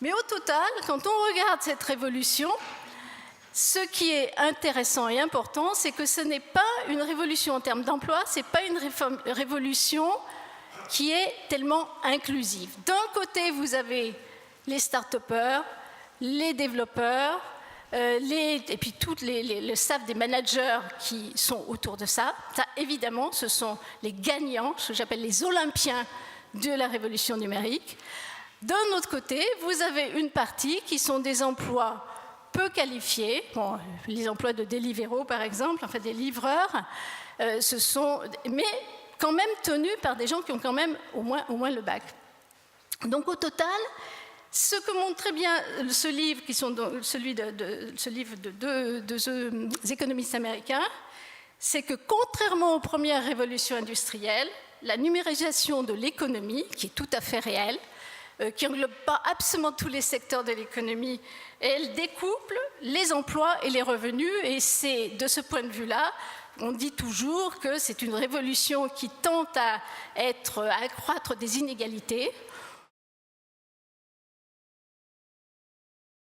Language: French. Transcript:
Mais au total, quand on regarde cette révolution, ce qui est intéressant et important, c'est que ce n'est pas une révolution en termes d'emploi, ce n'est pas une révolution qui est tellement inclusive. D'un côté, vous avez les start-upers, les développeurs, et puis tout le staff des managers qui sont autour de ça. Ça, évidemment, ce sont les gagnants, ce que j'appelle les Olympiens de la révolution numérique. D'un autre côté, vous avez une partie qui sont des emplois peu qualifiés, bon, les emplois de Deliveroo par exemple, enfin des livreurs, mais quand même tenus par des gens qui ont quand même au moins le bac. Donc au total, ce que montre très bien ce livre, qui sont ce livre de deux économistes américains, c'est que contrairement aux premières révolutions industrielles, la numérisation de l'économie, qui est tout à fait réelle, qui n'englobe pas absolument tous les secteurs de l'économie, elle découple les emplois et les revenus, et c'est de ce point de vue-là, on dit toujours que c'est une révolution qui tente à accroître des inégalités.